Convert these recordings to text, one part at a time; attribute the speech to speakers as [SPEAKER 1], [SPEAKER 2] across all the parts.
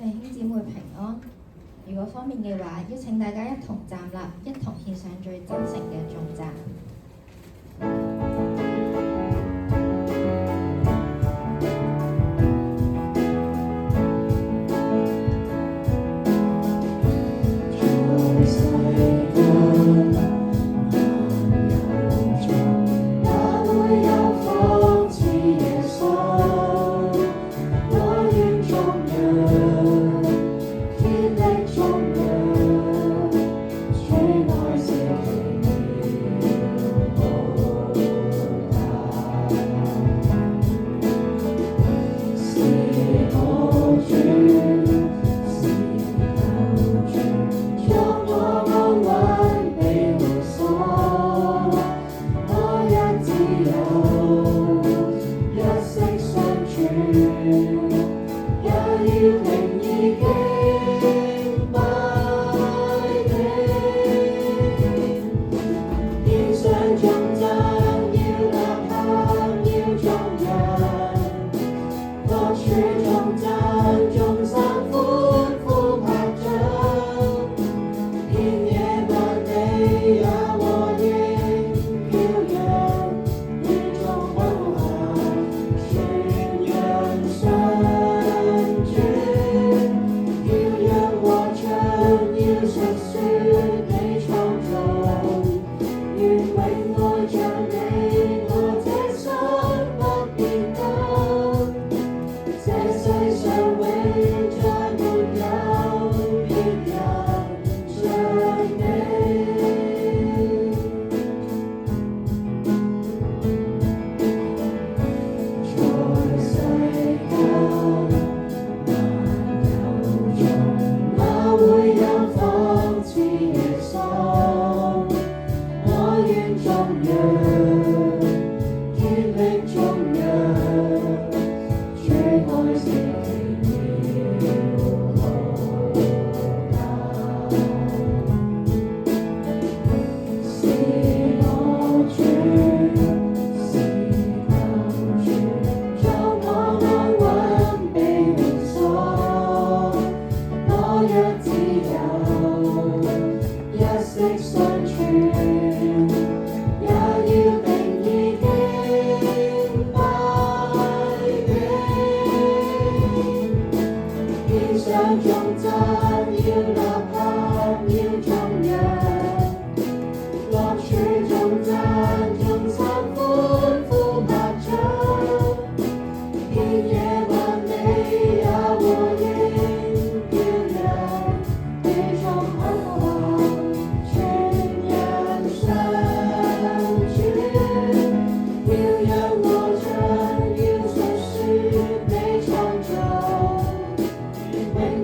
[SPEAKER 1] 弟兄姊妹平安。如果方便嘅話，邀請大家一同站立，一同獻上最真誠嘅頌讚。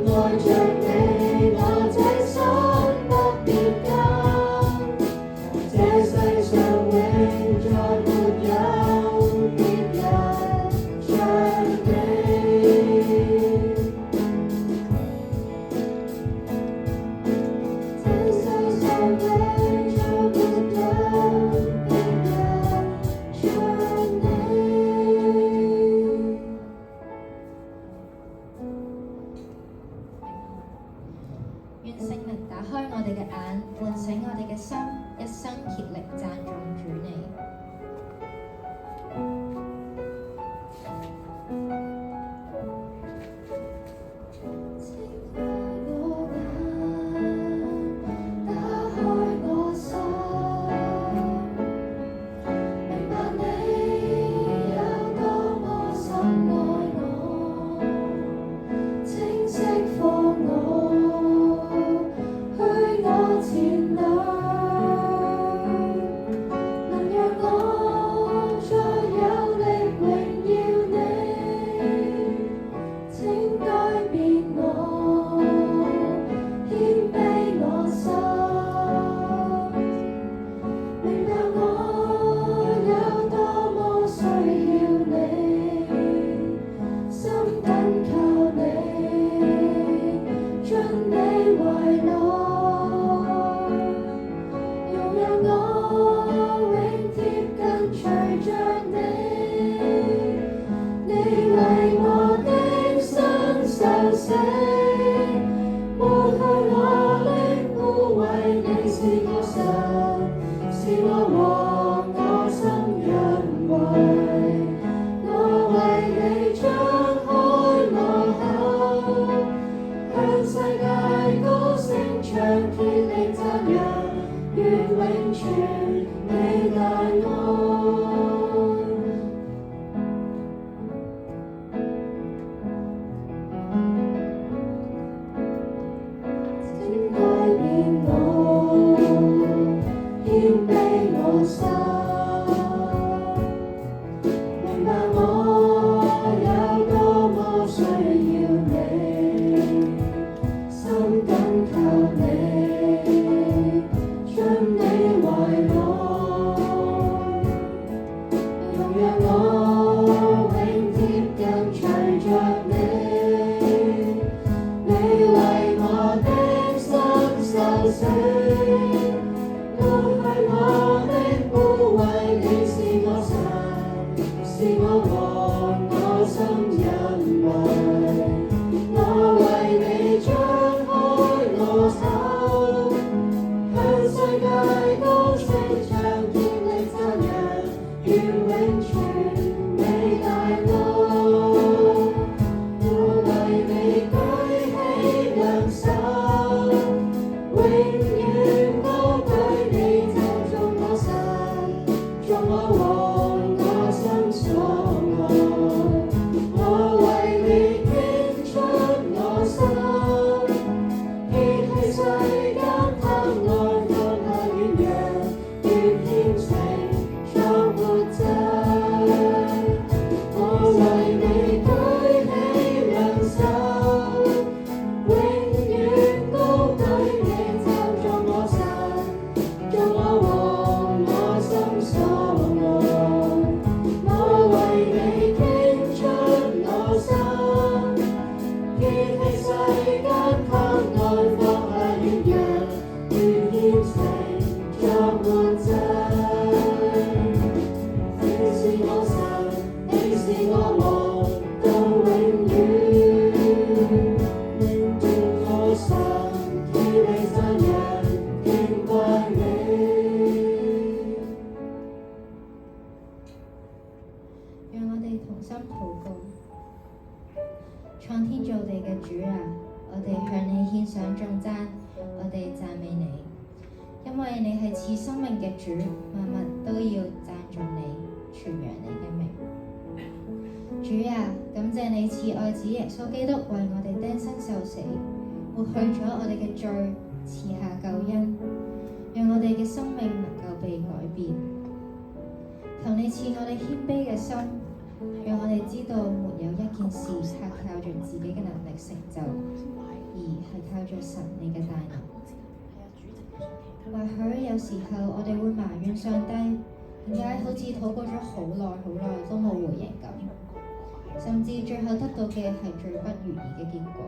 [SPEAKER 2] 愛
[SPEAKER 1] 創天造地嘅主啊，我哋向你獻上頌讚，我哋讚美你，因為你係賜生命嘅主，萬物都要讚頌你，傳揚你嘅名。主啊，感謝你賜愛子耶穌基督為我哋釘身受死，抹去咗我哋嘅罪，賜下救恩，讓我哋嘅生命能夠被改變。求你賜我哋謙卑嘅心，讓我哋知道沒有一件事係靠着自己嘅能力成就，而係靠着神你嘅大能。或許有時候我哋會埋怨上帝，點解好似禱告咗好耐都冇回應咁，甚至最後得到嘅係最不如意嘅結果。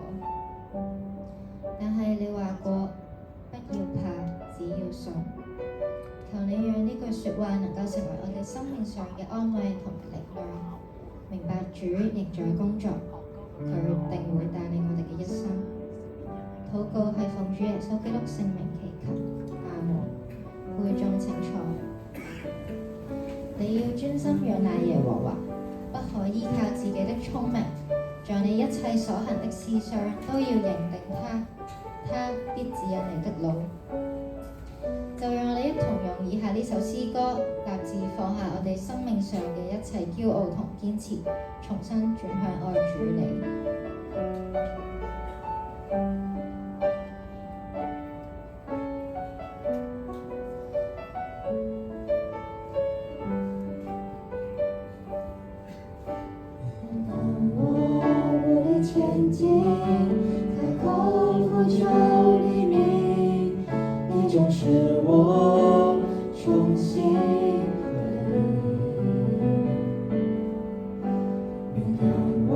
[SPEAKER 1] 但係你話過，不要怕，只要信。求你讓呢句説話能夠成為我哋生命上嘅安慰同力量，明白主仍在工作，佢定會帶領我哋嘅一生。禱告係奉主耶穌基督聖名祈求，阿門。會眾請坐。你要專心仰賴耶和華，不可依靠自己的聰明，在你一切所行的事上都要認定他，他必指引你的路。就讓我哋一同用以下呢首詩歌，立志放下我哋生命上嘅一切驕傲同堅持，重新轉向愛主你。
[SPEAKER 2] 当我努力前进，开口呼求黎明，你正是我重新的原谅我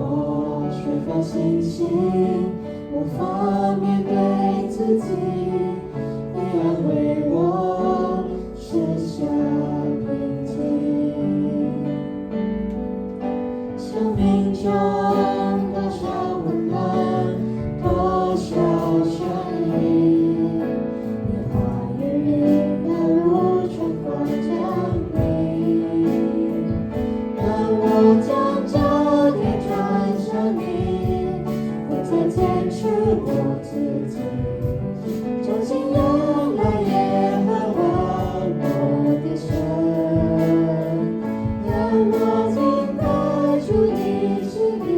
[SPEAKER 2] 缺乏信心，无法面对自己，你安慰我卸下平静。生命中多少温暖，多少善意，你话语引导如春光降临，让我将焦点转向你，不再坚持我自己，专心仰赖耶和华我的神，让我敬拜主你心意，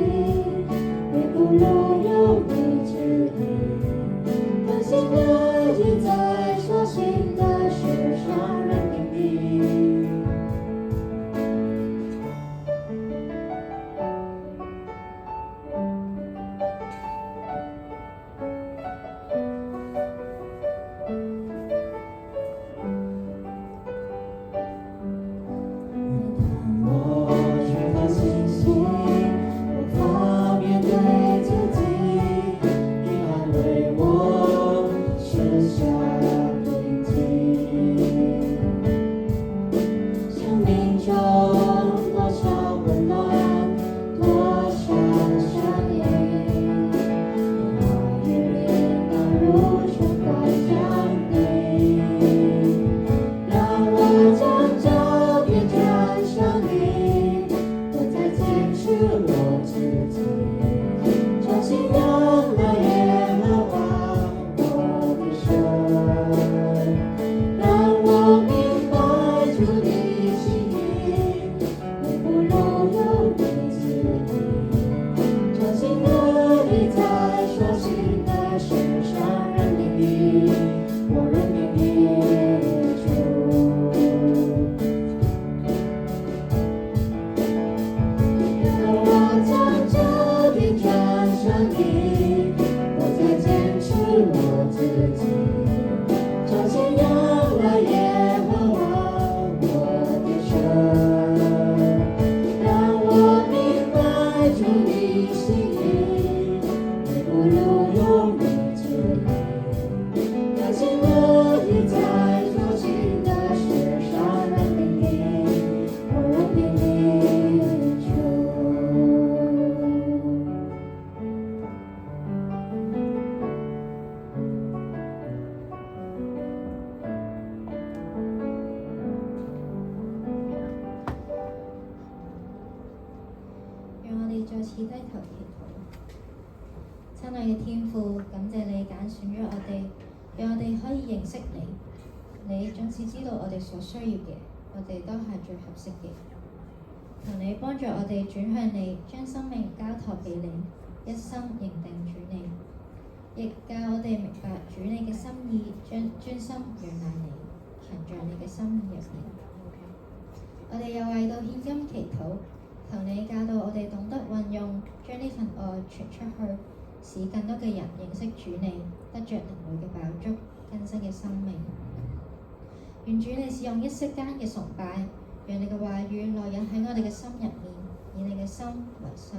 [SPEAKER 2] 每步路有你指引，甘心乐意在所行的事上认定你。当我缺乏信心，无法面对自己，你安慰我卸下平静。生命中多少温暖，多少善意，你话语引导如春光降临，让我将焦点转向你，不再坚持我自己，专心仰赖耶和华我的神，让我明白主你心意，每步路有你指引，专心乐意在所行的事上认定你，我认定你主。让我将焦点转向你，不再坚持我自己，专心仰赖耶和华我的神，让我明白主你心意，每步路有你指引，甘心乐意在所行的事上认定你，我认定你主。
[SPEAKER 1] 讓我哋再次低頭祈禱。親愛嘅天父，感謝你揀選咗我哋，讓我哋可以認識你。你總是知道我哋所需要嘅，我哋都係最合適嘅。求你幫助我哋轉向你，將生命交託俾你，一心認定主你，亦教我哋明白主你嘅心意，將專心仰賴你，行在你嘅心意入面。我哋又為到獻金祈禱，求你教導我哋懂得運用，將呢份愛傳出去，使更多嘅人認識主你，得着靈裏嘅飽足，更新嘅生命。願主你使用一息間嘅崇拜，讓你嘅話語內隱喺我哋嘅心入面，以你嘅心為心，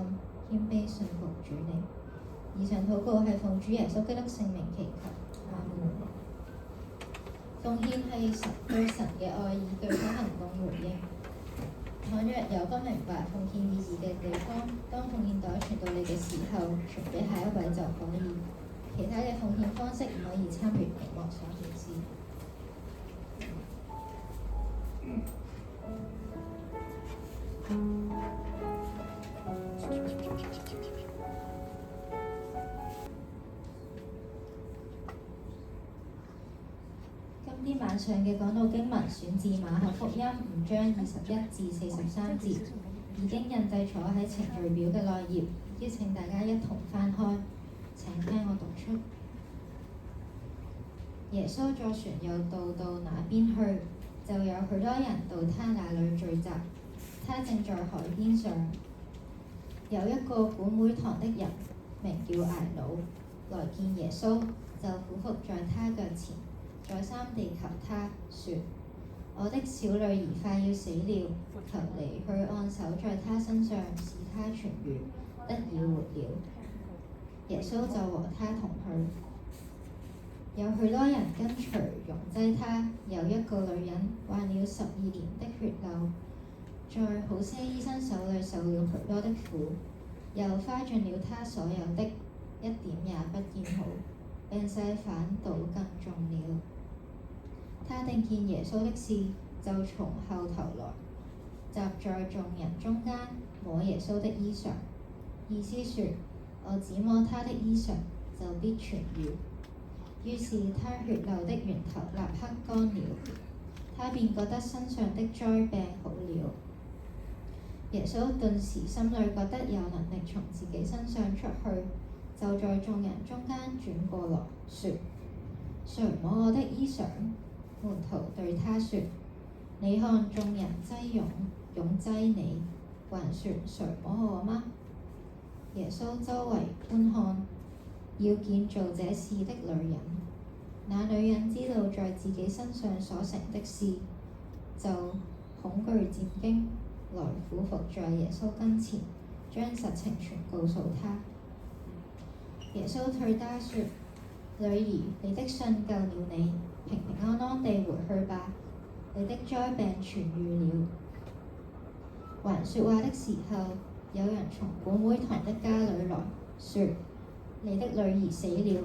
[SPEAKER 1] 謙卑信服主你。以上禱告係奉主耶穌基督聖名祈求，阿門。奉獻係對神嘅愛，以具體行動回應。倘若有不明白奉獻意義嘅地方，當奉獻袋傳到你嘅時候，傳俾下一位就可以。其他嘅奉獻方式可以參閱屏幕所顯示。今天晚上嘅講道經文選自馬可福音5章21至43節，已經印製咗喺程序表嘅內頁，邀請大家一同翻開。請聽我讀出。耶穌坐船又到那邊去，就有許多人到他那裏聚集。他正在海邊上，有一個管會堂的人，名叫睚魯，來見耶穌，就俯伏在他腳前，再三地求他說：我的小女兒快要死了，求你去按手在她身上，使她痊愈，得以活了。耶穌就和他同去。有許多人跟隨擁擠他，有一個女人患了12年的血漏，在好些醫生手裏受了許多的苦，又花盡了他所有的，一點也不見好，病勢反倒更重了。他聽見耶穌的事，就從後頭來，站在眾人中間，摸耶穌的衣裳，意思說：我只摸他的衣裳，就必痊愈。於是他血漏的源頭立刻乾了，他便覺得身上的災病好了。耶穌頓時心裏覺得有能力從自己身上出去，就在眾人中間轉過來說：誰摸我的衣裳？門徒對他說：你看眾人擁擠你，還說誰摸我嗎？耶穌周圍觀看，要見做這事的女人。那女人知道在自己身上所成的事，就恐懼戰驚，來俯伏在耶穌跟前，將實情全告訴他。耶穌對她說：女兒，你的信救了你，平平安安地回去吧，你的災病痊愈了。還說話的時候，有人從管會堂的家裏來說：你的女兒死了，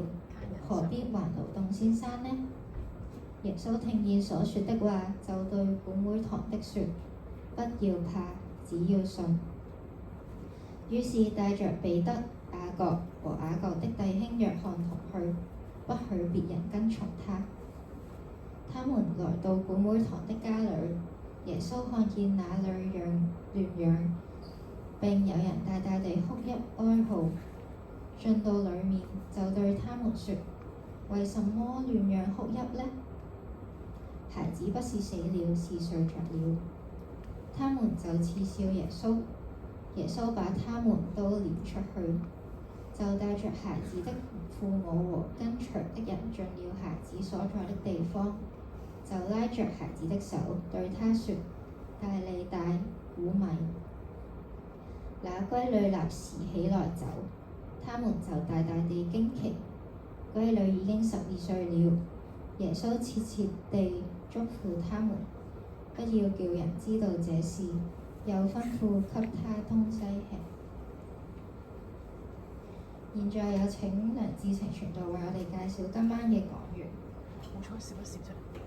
[SPEAKER 1] 何必還勞動先生呢？耶穌聽見所說的話，就對管會堂的說：不要怕，只要信。於是帶着彼得、雅各和雅各的弟兄約翰同去，不許別人跟從他。他們來到管會堂的家裏，耶穌看見那裏亂嚷，並有人大大地哭泣哀號，進到裡面就對他們說：為什麼亂嚷哭泣呢？孩子不是死了，是睡着了。他們就嗤笑耶穌。耶穌把他們都攆出去，就帶着孩子的父母和跟隨的人進了孩子所在的地方，就拉着孩子的手，對他說：大利大，古米。那閨女立時起來走，他們就大大地驚奇。閨女已經12歲了。耶穌切切地囑咐他們，不要叫人知道這事，又吩咐給他東西吃。現在有請梁志成傳道為我哋介紹今晚嘅講員。
[SPEAKER 3] 冇錯，少一少啫。